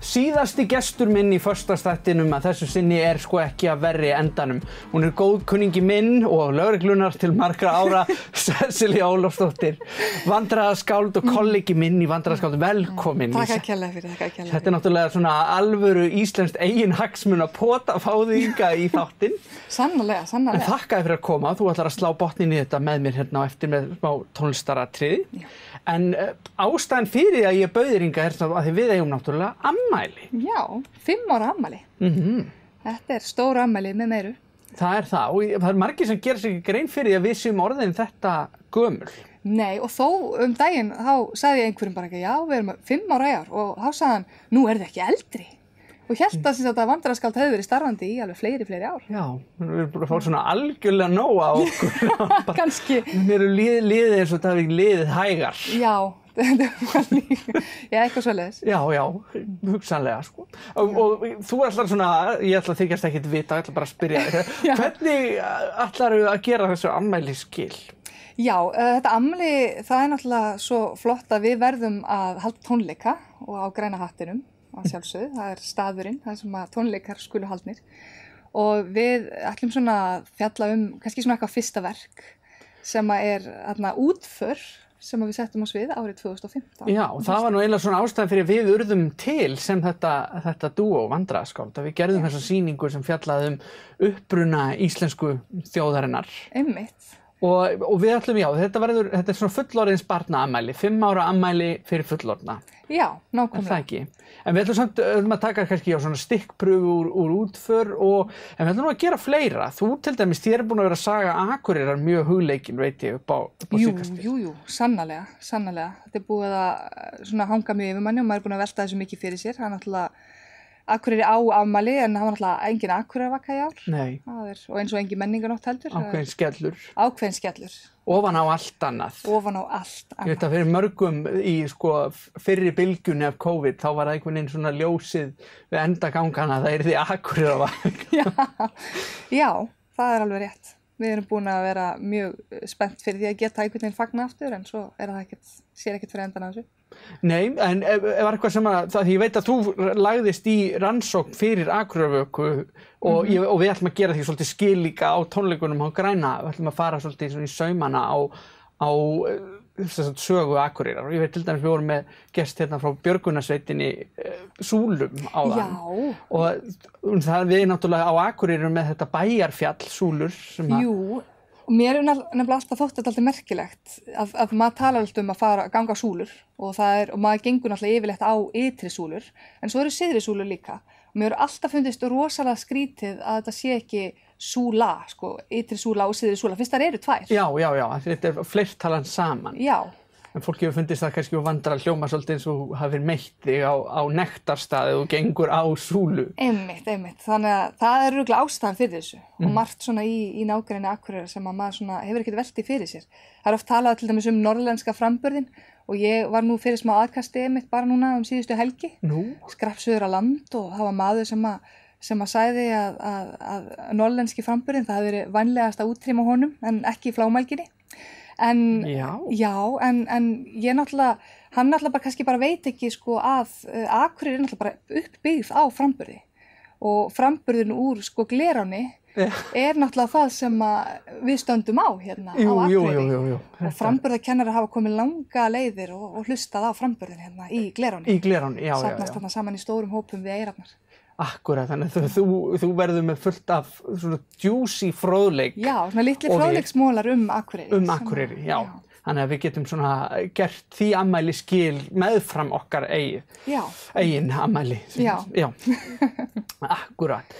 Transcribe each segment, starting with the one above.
Síðasti gestur minn í föstudagsþættinum að þessu sinni sko ekki að verri endanum. Hún góðkunningi minn og lögreglunar til margra ára, Sesselja Ólafsdóttir, vandræðaskáld og kollegi minn í vandræðaskáld. Velkomin. Takk kærlega fyrir, takk kærlega fyrir. Þetta náttúrulega svona alvöru íslenskt eigin hagsmuna pota fáðinga í þáttinn. Sannarlega, sannarlega. En þakkaði fyrir að koma. Þú ætlar að slá botninn í þetta með mér hérna á eftir með smá tónlistaratriði. En ástæðan fyrir að ég bauð þér hingað að því við eigum náttúrulega afmæli. Já, 5 ára afmæli. Þetta stór afmæli með meiru. Það það og það margir sem gera sig ekki grein fyrir að við séum orðin þetta gömul. Nei, og þó daginn þá sagði ég einhverjum bara ekki, já, við erum 5 ára í ár og þá sagði hann, nú þið ekki eldri. Og hélt að þetta vandræðaskáld hefði verið starfandi í alveg fleiri ár. Já, við erum búin að fá svona algjörlega nóg á okkur. Kannski. Mér liðið eins og það hefði liðið hægar. Já, þetta var líka, já, eitthvað svoleiðis. Já, hugsanlega, sko. Og þú ætlar svona, ég ætla að þykjast ekkert vita, ég ætla bara að spyrja þér. Hvernig ætlarðu að gera þessu afmæli skil? Já, þetta afmæli, það náttúrulega svo flott að við verðum að halda tónleika og á Græna hattinum. Að sjálfsögðu, það staðurinn, það sem að tónleikar skulu haldnir og við ætlum svona að fjalla kannski svona eitthvað fyrsta verk sem að þarna útför sem að við settum á svið árið 2015. Já, og það var nú eiginlega svona ástæðan fyrir við urðum til sem þetta dúó vandræðaskáld að við gerðum þessa sýningu sem fjallaði uppruna íslensku þjóðarinnar. Einmitt. Og við ætlum, já, þetta svona fullorðins barna afmæli, 5 ára afmæli fyrir fullorðna. Já, nákvæmlega. Það ekki. En við ætlum samt að taka kannski á svona stikkpröfu úr útför en við ætlum að gera fleira. Þú til dæmis, þér búin að vera að saga Akureyrar mjög hugleikin, veit ég, upp á síðkastið. Jú, sannarlega. Þetta búið að svona hanga mjög yfir manni og maður búin að velta þessu mikið fyrir sér. Það náttúrulega Akureyri á afmæli en það var náttúrulega engin Akureyrarvaka í ár. Nei. Og eins og engin menningarnótt heldur. Ákveðin skellur. Ofan á allt annað. Ég veit að fyrir mörgum í fyrri bylgjunni af COVID þá var það einhvern veginn svona ljósið við endagangana það því Akureyrarvaka. Já, það alveg rétt. Við erum búin að vera mjög spennt fyrir því að geta einhvern veginn fagna aftur en svo það sér ekkert fyrir endan á þessu. Nei, en var eitthvað sem því ég veit að þú lagðist í rannsókn fyrir Akureyrarvöku og við ætlum að gera því svolítið skil líka á tónleikunum á Græna, við ætlum að fara svolítið í saumana á sögu Akureyrar og ég veit til dæmis við vorum með gest hérna frá Björgunarsveitinni Súlum áðan. Já. Og það við náttúrulega á Akureyri með þetta bæjarfjall Súlur sem Jú. Mér nefnilega alltaf þótt þetta alltaf merkilegt að maður talar alltaf að ganga á súlur og maður gengur náttúrulega yfirleitt á ytri súlur en svo eru syðri súlur líka og mér hefur alltaf fundist rosalega skrítið að þetta sé ekki súla, ytri súla og syðri súla, fyrst þær eru 2. Já, þetta fleirtalan saman. Já. En fólki hefur fundist það kannski vandrar hljóma svolítið eins og hafið meitt þig á nektarstaði og gengur á súlu. Einmitt. Þannig að það örugglega ástæðan fyrir þessu og margt svona í nágrenni Akureyrar sem að maður svona hefur ekkert velt í fyrir sér. Það oft talað til dæmis norðlenska framburðinn og ég var nú fyrir smá aðkasti einmitt bara núna síðustu helgi. Skrappsuður á land og það var maður sem að sagði að norðlenski framburðinn það hefði verið vænlegast að útrýma honum en ekki í flámælginni. En en ég náttúrulega, hann náttúrulega bara kannski bara veit ekki að Akureyri er náttúrulega bara uppbyggð á framburði og framburðin úr Gleráni er náttúrulega það sem við stöndum á hérna á Akureyri. Jú. Og framburðakennarar hafa komið langa leiðir og hlustað á framburðin hérna í Gleráni. Í Gleráni, já. Safnast þarna saman í stórum hópum við Eyrarnar. Akkúrat, þannig að þú verður með fullt af svona juicy fróðleik. Já, svona litli fróðleiksmólar Akureyri. Akureyri, já. Þannig að við getum svona gert því afmæli skil meðfram okkar eigin afmæli. Já. Akkúrat.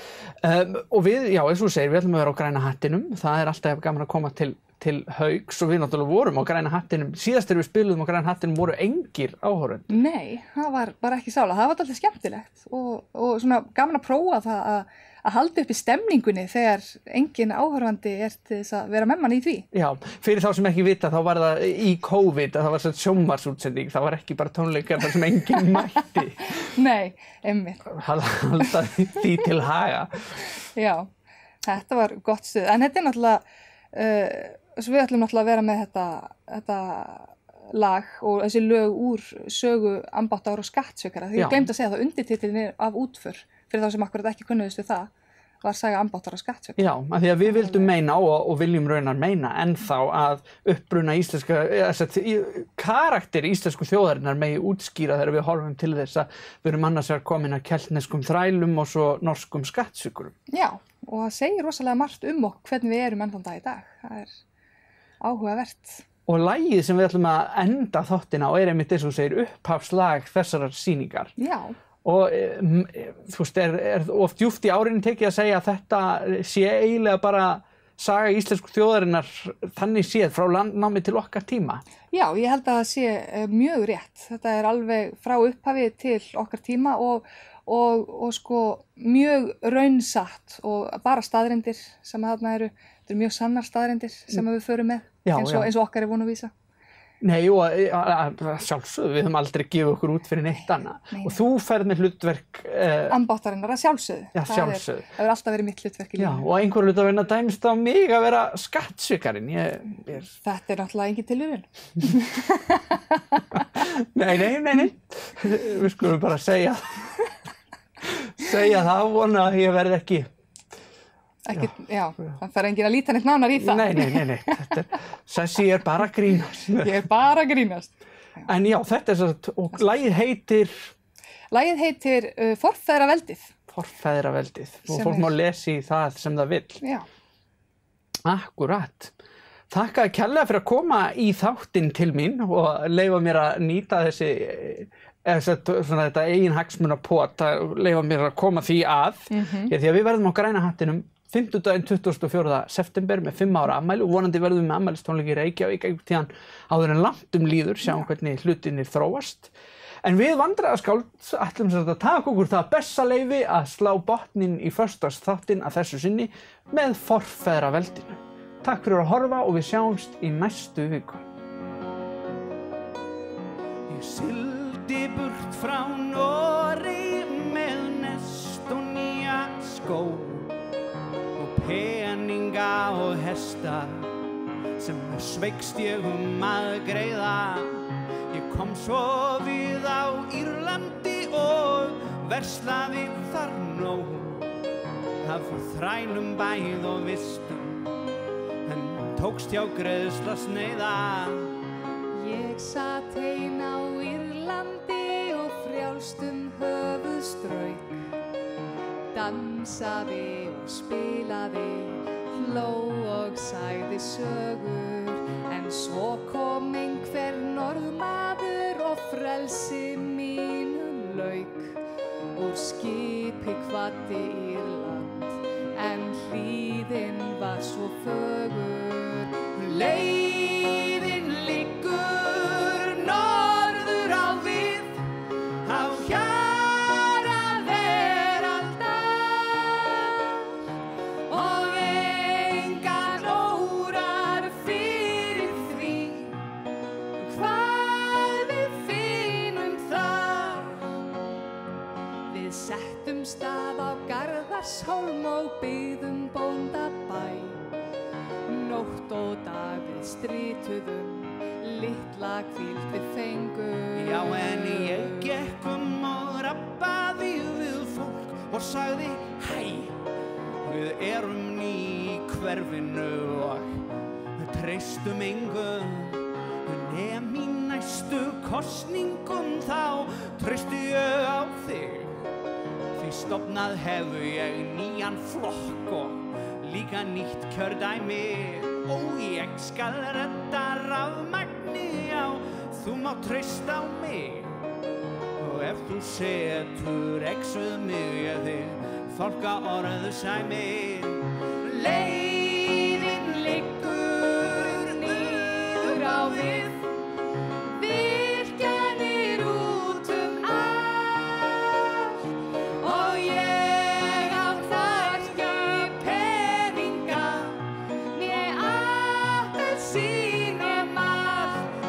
Og við, eins og þú segir, við ætlum að vera á Græna hattinum. Það alltaf gaman að koma til Hauks og við náttúrulega vorum á Græna hattinum. Síðast þegar við spiluðum á Græna hattinum voru engir áhorfendur. Nei, það var bara ekki sála. Það var alltaf skemmtilegt og svona gaman að prófa það að halda upp í stemningunni þegar engin áhorfandi til þess að vera með manni í því. Já, fyrir þá sem ekki vita þá var það í COVID að það var svona sjónvarpsútsending, það var ekki bara tónleikar þar sem enginn mætti. Nei, einmitt. Halda því til haga. Já, þetta var gott stuð. En þetta náttúrulega, svo við ætlum náttúrulega að vera með þetta lag og þessi lög úr sögu ambáttar og skattsökara. Því ég gleymd að segja það undirtitilin af útför fyrir þá sem akkurat ekki kunnuðust við það var saga ambáttar og skattsökara. Já, af því að við vildum meina og viljum raunar meina ennþá að uppbruna íslenska, karakter íslensku þjóðarinnar megi útskýra þegar við horfum til þess að við erum annars vegar komin að keltneskum þrælum og svo norskum skattsökurum. Já, og það segir rosalega margt okkur hvernig við erum enn þann dag í dag. Það áhugavert. Og lagið sem við ætlum að enda þáttina á einmitt eins og segir upphafslag þessarar sýningar. Já. Og þú veist, of djúpt í árinni tekið að segja að þetta sé eiginlega bara saga íslensku þjóðarinnar þannig séð frá landnámi til okkar tíma. Já, ég held að það sé mjög rétt. Þetta alveg frá upphafi til okkar tíma og sko mjög raunsatt og bara staðreyndir sem þarna eru. Þetta mjög sannar staðreyndir sem við förum með eins og okkar vona að vísa. Nei, og sjálfsögðu, við höfum aldrei gefið okkur út fyrir neitt annað. Og þú ferð með hlutverk ambáttarinnar að sjálfsögðu. Já, sjálfsögðu. Það hefur alltaf verið mitt hlutverk í lífinu. Já, og einhver hlutverk dæmist á mig að vera skattsvikarinn. Þetta náttúrulega engin tilviljun. Nei. Við skulum bara segja það, vona að ég verði ekki. Já, það fer enginn að líta neitt nánar í það. Nei. Sessi bara að grínast. Ég bara að grínast. En já, þetta svo, og lagið heitir? Lagið heitir Forfeðraveldið. Forfeðraveldið. Og fólk má lesa í það sem það vill. Já. Akkurat. Þakka kærlega fyrir að koma í þáttinn til mín og leyfa mér að nýta þetta eigin hagsmunapot að leyfa mér að koma því að. Því að við verðum á Græna hattinum 24. september með 5 ára afmæli og vonandi verðum við með afmælistónleika í Reykjavík einhvern tíðan áður en langt líður, sjáum hvernig hlutinir þróast. En við vandræðaskáld ætlum að taka okkur það bessaleyfi að slá botninn í föstudagsþáttinn að þessu sinni með Forfeðraveldinu. Takk fyrir að horfa og við sjáumst í næstu viku. Ég sildi burt frá Noregi með nest og nýja skó og peninga og hesta sem sveikst ég að greiða. Ég kom svo við á Írlandi og verslaði þar nóg. Það fór þrælum bæð og vistum en tókst hjá greiðsla sneiða. Ég satt ein á Írlandi og frjálst höfuðstrauk, dansaði og spilaði, hló og sagði sögur, en svo kom einhver norðmaður og frelsi mínu lauk. Úr skipi kvaddi Írland, en hlíðin var svo fögur. Leiðin liggur norður á við, á hjara veraldar, og engan órar fyrir því hvað við finnum þar. Við settum stað á Garðarshólm og byggðum bóndabæ. Nótt og dag við strítuðum, litla hvíld við fengum. Já, en ég gekk og rabbaði við fólk og sagði hæ. Við erum ný í hverfinu og við treystum engum. En í næstu kosningum þá treysti ég á þig. Því stofnað hefðu ég nýjan flokk og líka nýtt kjördæmi. Og ég skal redda rafmagni, já, þú mátt treysta á mig. Og ef þú setur X við mig, ég þig fálka orðu sæmi. Leiðin liggur niður á við, virkjanir út allt, og ég á hvorki peninga né appelsín né mark.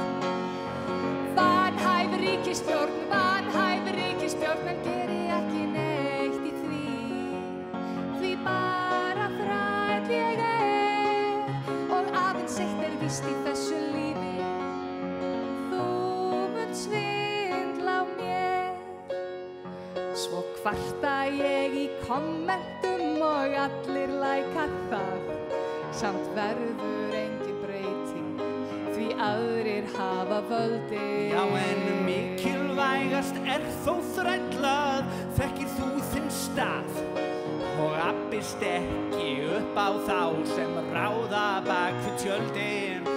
Vanhæf ríkisstjórn, en geri ekki neitt í því bara þræll ég og aðeins eitt víst í þessu lífi, þú kvarta ég í kommentum og allir læka það. Samt verður engin breyting því aðrir hafa völdin. Já, en mikilvægast þó þrællað, þekkir þú þinn stað og abbist ekki upp á þá sem ráða bak við tjöldin.